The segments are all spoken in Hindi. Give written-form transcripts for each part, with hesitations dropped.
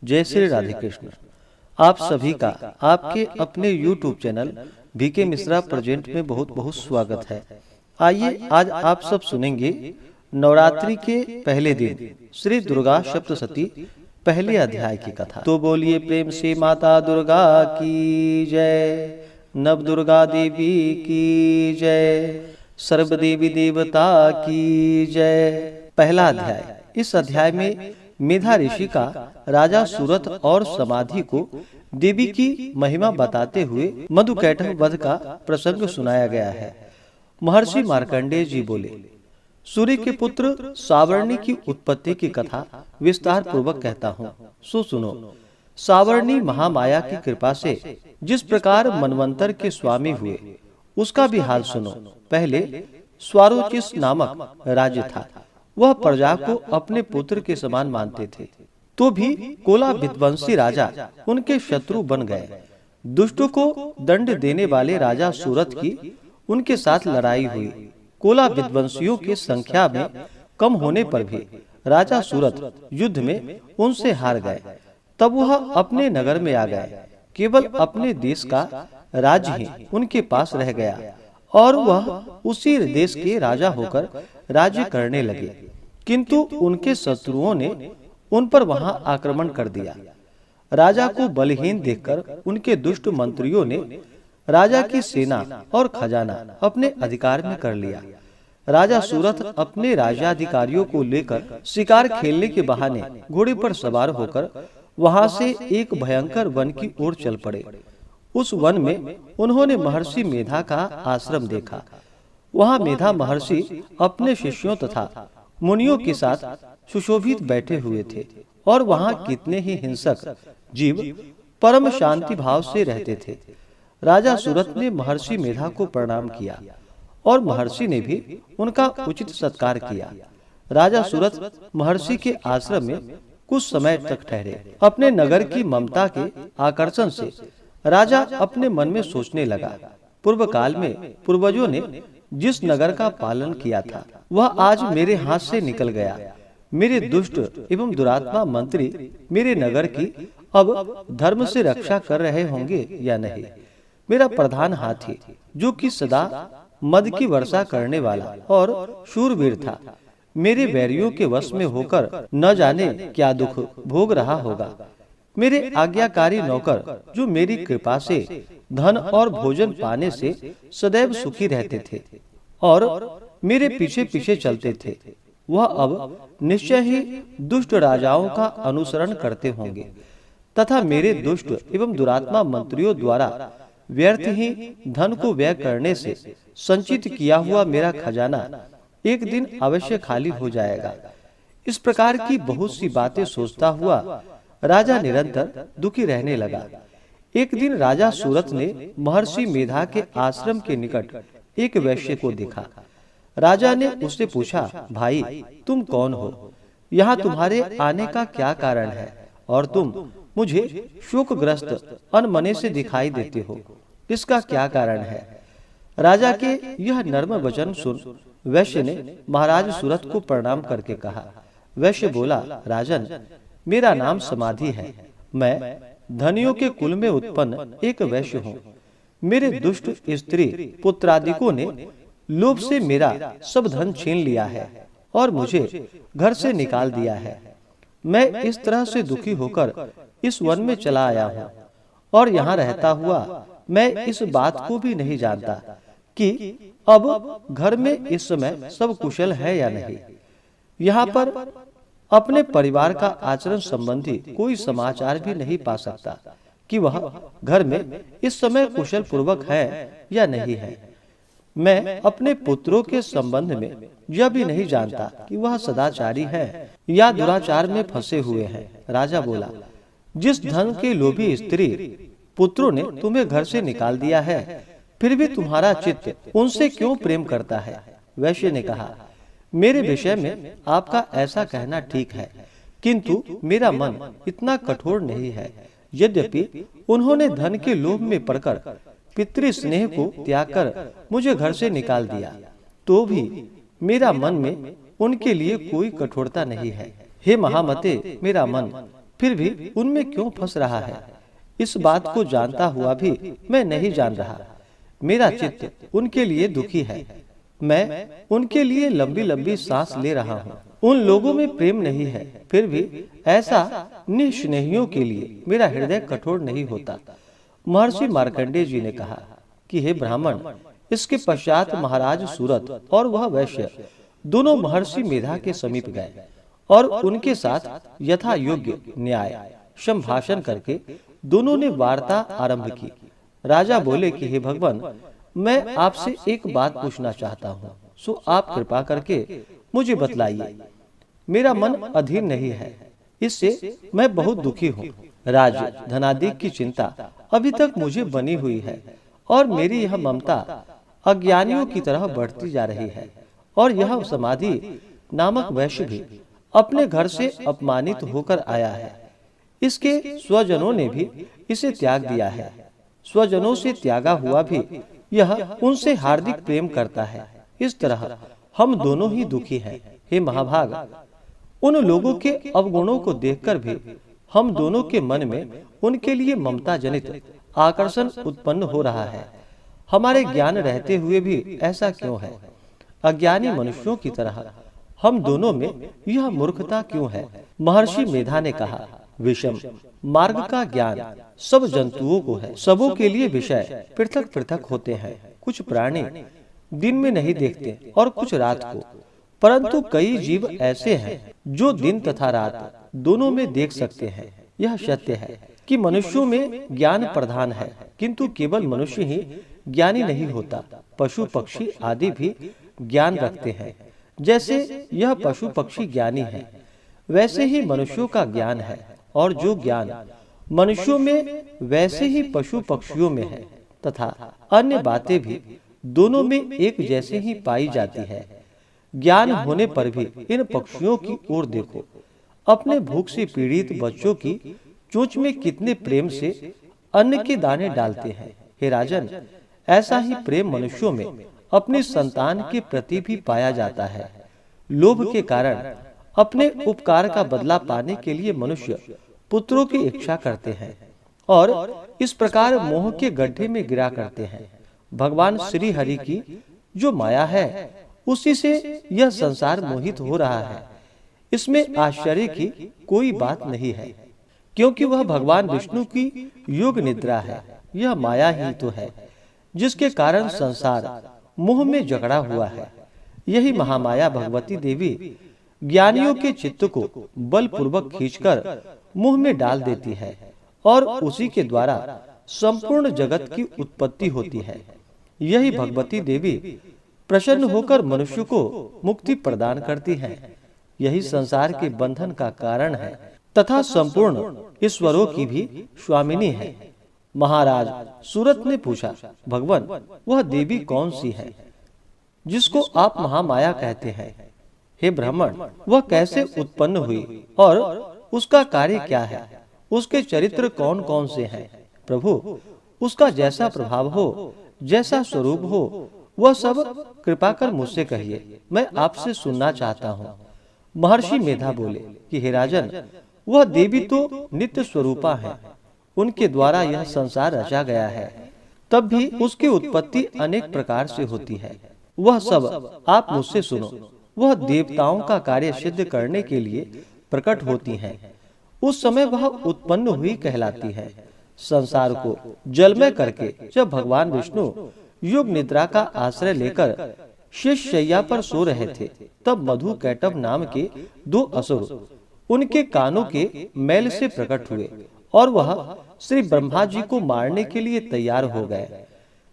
जय श्री राधे कृष्ण। आप सभी का आपके अपने YouTube channel BK Mishra present में बहुत बहुत स्वागत है। आइए आज आप सब सुनेंगे नवरात्रि के पहले दिन श्री दुर्गा सप्तशती पहले अध्याय की कथा। तो बोलिए प्रेम से माता दुर्गा की जय, नव दुर्गा देवी की जय, सर्व देवी देवता की जय। पहला अध्याय। इस अध्याय में मेधा ऋषि का राजा सूरत और समाधि को देवी की महिमा बताते हुए मधुकैटभ वध का प्रसंग सुनाया गया है। महर्षि मार्कंडेय जी बोले, सूर्य के पुत्र सावर्णी की उत्पत्ति की कथा विस्तार पूर्वक कहता हूँ, सो सुनो। सावर्णी महामाया की कृपा से जिस प्रकार मनवंतर के स्वामी हुए उसका भी हाल सुनो। पहले स्वारोचिस नामक राज्य था। वह प्रजा को अपने पुत्र के समान मानते थे, तो भी कोला विध्वंसी राजा उनके शत्रु बन गए। दुष्टों को दंड देने वाले राजा सूरत की उनके साथ लड़ाई हुई। कोला विध्वंसियों की संख्या में कम होने पर भी राजा सूरत युद्ध में उनसे हार गए। तब वह अपने नगर में आ गए। केवल अपने देश का राज्य ही उनके पास रह गया और वह उसी देश के राजा होकर राज्य करने लगे। किंतु उनके शत्रुओं ने उन पर वहां आक्रमण कर दिया। राजा को बलहीन देखकर उनके दुष्ट मंत्रियों ने राजा की सेना और खजाना अपने अधिकार में कर लिया। राजा सूरत अपने राज्याधिकारियों को लेकर शिकार खेलने के बहाने घोड़े पर सवार होकर वहां से एक भयंकर वन की ओर चल पड़े। उस वन में उन्होंने महर्षि मेधा का आश्रम देखा। वहां मेधा महर्षि अपने शिष्यों तथा मुनियों के साथ सुशोभित बैठे हुए थे और वहां कितने ही हिंसक जीव परम शांति भाव से रहते थे। राजा सूरत ने महर्षि मेधा को प्रणाम किया और महर्षि ने भी उनका उचित सत्कार किया। राजा सूरत महर्षि के आश्रम में कुछ समय तक ठहरे। अपने नगर की ममता के आकर्षण से राजा अपने मन में सोचने लगा, पूर्व काल में पूर्वजों ने जिस नगर का पालन किया था वह आज मेरे हाथ से निकल गया। मेरे दुष्ट एवं दुरात्मा मंत्री मेरे नगर की अब धर्म से रक्षा कर रहे होंगे या नहीं। मेरा प्रधान हाथी जो कि सदा मद की वर्षा करने वाला और शूरवीर था, मेरे बैरियों के वश में होकर न जाने क्या दुख भोग रहा होगा। मेरे आज्ञाकारी नौकर जो मेरी कृपा से धन और भोजन पाने से सदैव सुखी रहते थे और मेरे पीछे पीछे चलते थे, वह अब निश्चय ही दुष्ट राजाओं का अनुसरण करते होंगे तथा मेरे दुष्ट एवं दुरात्मा मंत्रियों द्वारा व्यर्थ ही धन को व्यय करने से संचित किया हुआ मेरा खजाना एक दिन अवश्य खाली हो जाएगा। इस प्रकार की बहुत सी बातें सोचता हुआ राजा निरंतर दुखी रहने लगा। एक दिन राजा सूरत ने महर्षि मेधा के आश्रम के निकट एक वैश्य को देखा। राजा ने उससे पूछा, भाई तुम कौन हो? यहाँ तुम्हारे आने का क्या कारण है और तुम मुझे शोकग्रस्त अनमने से दिखाई देते हो, इसका क्या कारण है? राजा के यह नर्म वचन सुन वैश्य ने महाराज सूरत को प्रणाम करके कहा। वैश्य बोला, राजन मेरा नाम समाधि है। मैं धनियों के कुल में उत्पन्न एक वैश्य हूँ। मेरे दुष्ट स्त्री पुत्रादिकों ने लोभ से मेरा सब धन छीन लिया है और मुझे घर से निकाल दिया है। मैं इस तरह से दुखी होकर इस वन में चला आया हूँ और यहाँ रहता हुआ मैं इस बात को भी नहीं जानता कि अब घर में इस समय सब कुशल है या नहीं। यहाँ पर अपने परिवार का आचरण संबंधी कोई समाचार भी नहीं पा सकता कि वह घर में इस समय कुशल पूर्वक है या नहीं है। मैं अपने पुत्रों के संबंध में यह भी नहीं जानता कि वह सदाचारी है या दुराचार में फंसे हुए हैं। राजा बोला, जिस धन के लोभी स्त्री पुत्रों ने तुम्हें घर से निकाल दिया है, फिर भी तुम्हारा चित्त उनसे क्यों प्रेम करता है? वैश्य ने कहा, मेरे विषय में आपका ऐसा कहना ठीक है, किंतु मेरा मन इतना कठोर नहीं है। यद्यपि उन्होंने धन के लोभ में पड़कर पितृ स्नेह को त्याग कर मुझे घर से निकाल दिया, तो भी मेरा मन में उनके लिए कोई कठोरता नहीं है। हे महामते, मेरा मन फिर भी उनमें क्यों फंस रहा है? इस बात को जानता हुआ भी मैं नहीं जान रहा। मेरा चित्त उनके लिए दुखी है। मैं उनके लिए लंबी लंबी सांस ले रहा हूँ। उन लोगों में प्रेम नहीं है, फिर भी ऐसा निस्नेहियों के लिए मेरा हृदय कठोर नहीं होता। महर्षि मार्कंडेय जी ने कहा कि हे ब्राह्मण, इसके पश्चात महाराज सूरत और वह वैश्य दोनों महर्षि मेधा के समीप गए और उनके साथ यथा योग्य न्याय संभाषण करके दोनों ने वार्ता आरंभ की। राजा बोले कि हे भगवान, मैं आपसे एक बात पूछना चाहता हूँ, सो आप कृपा करके मुझे बतलाइए। मेरा मन अधीर नहीं है, इससे मैं बहुत दुखी हूँ। राज्य धनादि की चिंता अभी तक मुझे बनी हुई है और मेरी यह ममता अज्ञानियों की तरह बढ़ती जा रही है। और यह समाधि नामक वैश्य भी अपने घर से अपमानित होकर आया है। इसके स्वजनों ने भी इसे त्याग दिया है। स्वजनों से त्यागा हुआ भी यह उनसे हार्दिक प्रेम करता है। इस तरह हम दोनों ही दुखी हैं। हे महाभाग, उन लोगों के अवगुणों को देखकर भी हम दोनों के मन में उनके लिए ममता जनित आकर्षण उत्पन्न हो रहा है। हमारे ज्ञान रहते हुए भी ऐसा क्यों है? अज्ञानी मनुष्यों की तरह हम दोनों में यह मूर्खता क्यों है? महर्षि मेधा ने कहा, विषम मार्ग का ज्ञान सब जंतुओं को है। सबों के लिए विषय पृथक पृथक होते हैं। कुछ प्राणी दिन में नहीं देखते और कुछ रात को, परंतु कई जीव ऐसे हैं जो दिन तथा रात दोनों में देख सकते हैं। यह सत्य है कि मनुष्यों में ज्ञान प्रधान है, किंतु केवल मनुष्य ही ज्ञानी नहीं होता। पशु पक्षी आदि भी ज्ञान रखते हैं। जैसे यह पशु पक्षी ज्ञानी है, वैसे ही मनुष्यों का ज्ञान है। और जो ज्ञान मनुष्यों में वैसे ही पशु पक्षियों में है तथा अन्य बातें भी दोनों में एक जैसे ही पाई जाती है। ज्ञान होने पर भी इन पक्षियों की ओर देखो। अपने भूख से पीड़ित बच्चों की चोंच में कितने प्रेम से अन्न के दाने डालते हैं। हे राजन, ऐसा ही प्रेम मनुष्यों में अपनी संतान के प्रति भी पाया जाता है। लोभ के कारण अपने उपकार का बदला पाने के लिए मनुष्य पुत्रों की इच्छा करते हैं और इस प्रकार मोह के गड्ढे में गिरा करते हैं। भगवान श्री हरि की जो माया है, उसी से यह संसार मोहित हो रहा है। इसमें आश्चर्य की कोई बात नहीं है, क्योंकि वह भगवान विष्णु की योग निद्रा है। यह माया ही तो है जिसके कारण संसार मोह में जकड़ा हुआ है। यही महामाया भगवती देवी ज्ञानियों के चित्त को बलपूर्वक खींचकर मुंह में डाल देती है और उसी के द्वारा संपूर्ण जगत की उत्पत्ति होती है। यही भगवती देवी प्रसन्न होकर मनुष्य को मुक्ति प्रदान करती है। यही संसार के बंधन का कारण है तथा संपूर्ण ईश्वरों की भी स्वामिनी है। महाराज सूरत ने पूछा, भगवान, वह देवी कौन सी है जिसको आप महामाया कहते हैं? हे ब्राह्मण, वह कैसे उत्पन्न हुई और उसका कार्य क्या है? उसके चरित्र कौन कौन से हैं? प्रभु, उसका जैसा प्रभाव हो, जैसा स्वरूप हो, वह सब कृपा कर मुझसे कहिए, मैं आपसे सुनना चाहता हूँ। महर्षि मेधा बोले कि हे राजन, वह देवी तो नित्य स्वरूपा है। उनके द्वारा यह संसार रचा गया है, तब भी उसकी उत्पत्ति अनेक प्रकार से होती है। वह सब आप मुझसे सुनो। वह देवताओं का कार्य सिद्ध करने के लिए प्रकट होती हैं। उस समय वह उत्पन्न हुई कहलाती है। संसार को जलमय करके जब भगवान विष्णु योग निद्रा का आश्रय लेकर शेष शैया पर सो रहे थे, तब मधु कैटभ नाम के दो असुर उनके कानों के मैल से प्रकट हुए और वह श्री ब्रह्मा जी को मारने के लिए तैयार हो गए।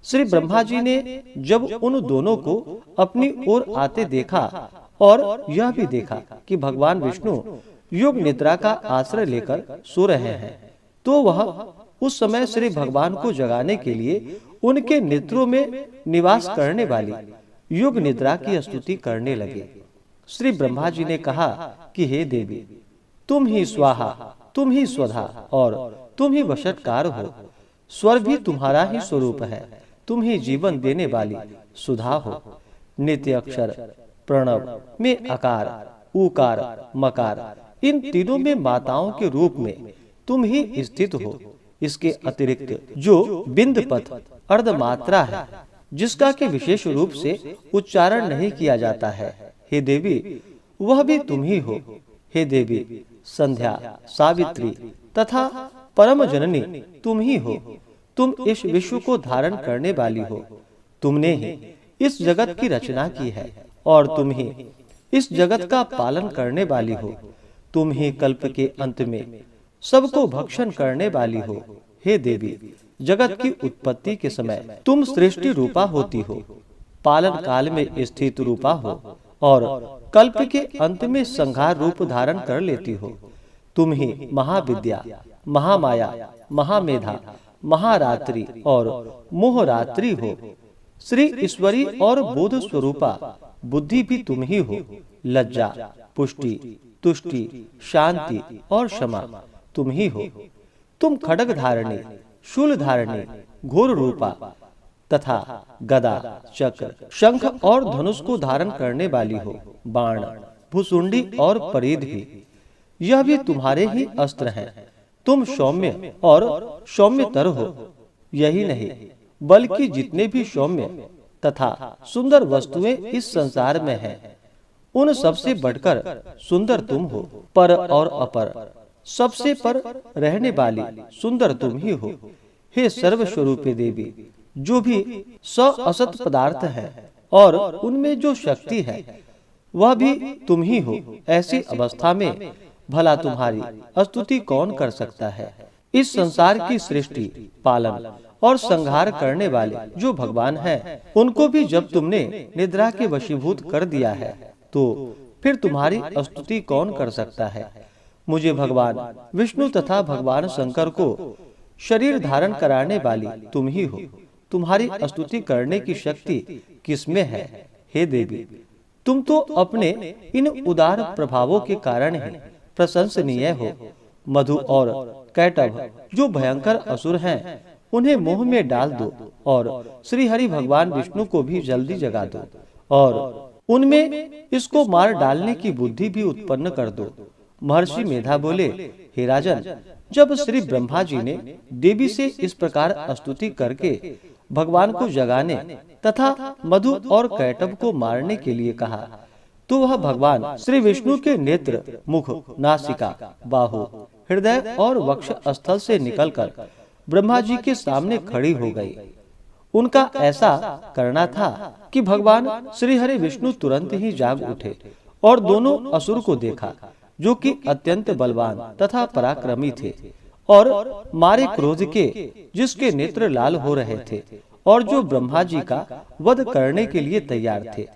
श्री ब्रह्मा जी ने जब उन दोनों को अपनी ओर आते देखा और यह भी देखा कि भगवान विष्णु योग निद्रा का आश्रय लेकर सो रहे हैं, तो वह उस समय श्री भगवान को जगाने के लिए उनके नेत्रों में निवास करने वाली योग निद्रा की स्तुति करने लगे। श्री ब्रह्मा जी ने कहा कि हे देवी, तुम ही स्वाहा, तुम ही स्वधा और तुम ही वशटकार हो। स्वर भी तुम्हारा ही स्वरूप है। तुम ही जीवन देने वाली सुधा हो। नित्य अक्षर प्रणव में अकार, उकार, मकार, इन तीनों में माताओं के रूप में तुम ही स्थित हो। इसके अतिरिक्त जो बिंद पथ अर्धमात्रा है, जिसका कि विशेष रूप से उच्चारण नहीं किया जाता है, हे देवी, वह भी तुम ही हो। हे देवी, संध्या, सावित्री तथा परम जननी तुम ही हो। तुम इस विश्व को धारण करने वाली हो। तुमने ही इस जगत की रचना की है और तुम ही इस जगत का पालन करने वाली हो। तुम ही कल्प के अंत में सबको भक्षण करने वाली हो। हे देवी, जगत की उत्पत्ति के समय तुम सृष्टि रूपा होती हो, पालन काल में स्थित रूपा हो और कल्प के अंत में संहार रूप धारण कर लेती हो। तुम ही महाविद्या, महामाया, महामेधा, महारात्रि और मोहरात्रि हो। श्री ईश्वरी और बोध स्वरूपा बुद्धि भी तुम ही हो। लज्जा, पुष्टि, तुष्टि, शांति और क्षमा तुम ही हो। तुम खड्ग धारणी, शूल धारणी, घोर रूपा तथा गदा, चक्र, शंख और धनुष को धारण करने वाली हो। बाण, भुसुंडी और परिध भी, यह भी तुम्हारे ही अस्त्र हैं। तुम सौम्य और सौम्यतर हो। यही नहीं, बल्कि जितने भी सौम्य तथा सुंदर वस्तुएं इस संसार में हैं, उन सबसे बढ़कर सुंदर तुम हो। पर और अपर, सबसे पर रहने वाली सुंदर तुम ही हो। हे सर्वस्वरूपे देवी, जो भी असत पदार्थ है और उनमें जो शक्ति है, वह भी तुम ही हो। ऐसी अवस्था में भला तुम्हारी स्तुति कौन कर सकता है। इस संसार की सृष्टि, पालन और संहार करने वाले जो भगवान हैं, उनको भी जब तुमने निद्रा के वशीभूत कर दिया है, तो फिर तुम्हारी स्तुति कौन कर सकता है। मुझे भगवान विष्णु तथा भगवान शंकर को शरीर धारण कराने वाली तुम ही हो। तुम्हारी स्तुति करने की शक्ति किसमें है। हे देवी, तुम तो अपने इन उदार प्रभावों के कारण ही प्रशंसनीय हो। मधु और कैटभ जो भयंकर असुर हैं, उन्हें मोह में डाल दो और श्री हरि भगवान विष्णु को भी जल्दी जगा दो और उनमें इसको मार डालने की बुद्धि भी उत्पन्न कर दो। महर्षि मेधा बोले, हे राजन, जब श्री ब्रह्मा जी ने देवी से इस प्रकार स्तुति करके भगवान को जगाने तथा मधु और कैटभ को मारने के लिए कहा, तो वह भगवान श्री विष्णु के नेत्र, मुख, नासिका, बाहु, हृदय और वक्ष स्थल से निकलकर ब्रह्मा जी के सामने खड़ी हो गई। उनका ऐसा करना था कि भगवान श्री हरि विष्णु तुरंत ही जाग उठे और दोनों असुर को देखा, जो कि अत्यंत बलवान तथा पराक्रमी थे और मारे क्रोध के, जिसके नेत्र लाल हो रहे थे और जो ब्रह्मा जी का वध करने के लिए तैयार थे।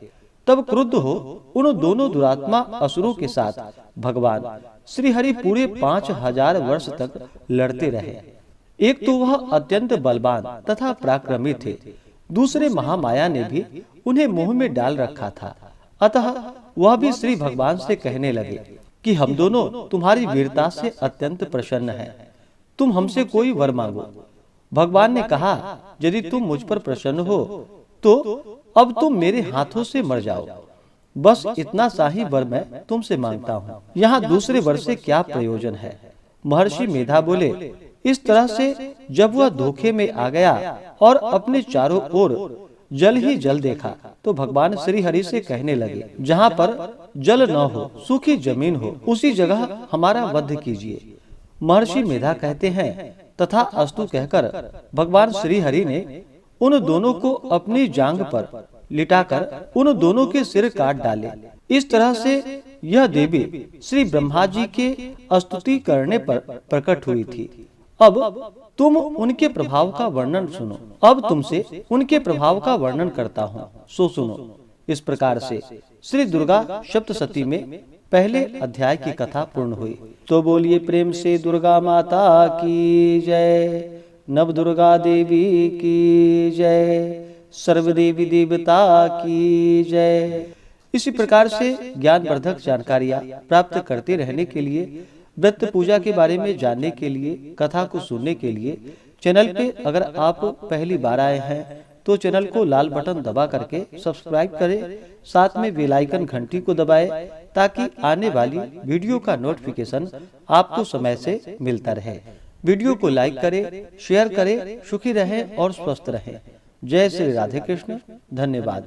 तब क्रुद्ध हो उन दोनों दुरात्मा असुरों के साथ भगवान श्री हरि पूरे 5000 वर्ष तक लड़ते रहे। एक तो वह अत्यंत बलवान तथा पराक्रमी थे, दूसरे महामाया ने भी उन्हें मुंह में डाल रखा था। अतः वह भी श्री भगवान से कहने लगे कि हम दोनों तुम्हारी वीरता से अत्यंत प्रसन्न हैं, तुम हमसे कोई वर मांगो। भगवान ने कहा, यदि तुम मुझ पर प्रसन्न हो तो अब तुम मेरे हाथों से मर जाओ। बस इतना सा ही वर मैं तुमसे मांगता हूँ। यहाँ दूसरे वर से क्या प्रयोजन है। महर्षि मेधा बोले, इस तरह से जब वह धोखे में आ गया और अपने चारों ओर जल ही जल देखा, तो भगवान श्री हरि से कहने लगे, जहाँ पर जल न हो, सूखी जमीन हो, उसी जगह हमारा वध कीजिए। महर्षि मेधा कहते हैं, तथा अस्तु कहकर भगवान श्री हरि ने उन दोनों को अपनी जांघ पर लिटाकर उन दोनों के सिर काट डाले। इस तरह से यह देवी श्री ब्रह्मा जी के स्तुति करने पर प्रकट हुई थी। अब तुम उनके प्रभाव का वर्णन सुनो। अब तुमसे उनके प्रभाव का वर्णन करता हूँ, सो सुनो। इस प्रकार से श्री दुर्गा सप्तशती में पहले अध्याय की कथा पूर्ण हुई। तो बोलिए प्रेम से दुर्गा माता की जय, नव दुर्गा देवी की जय, सर्वदेवी देवता की जय। इसी प्रकार से ज्ञानवर्धक जानकारियाँ प्राप्त करते रहने के लिए, व्रत पूजा के बारे में जानने के लिए, कथा को सुनने के लिए चैनल पे अगर आप पहली बार आए हैं तो चैनल को लाल बटन दबा करके सब्सक्राइब करें, साथ में बेल आइकन घंटी को दबाएं। ताकि आने वाली वीडियो का नोटिफिकेशन आपको समय से मिलता रहे। वीडियो को लाइक करें, शेयर करें। सुखी रहें और स्वस्थ रहें। जय श्री राधे कृष्ण। धन्यवाद।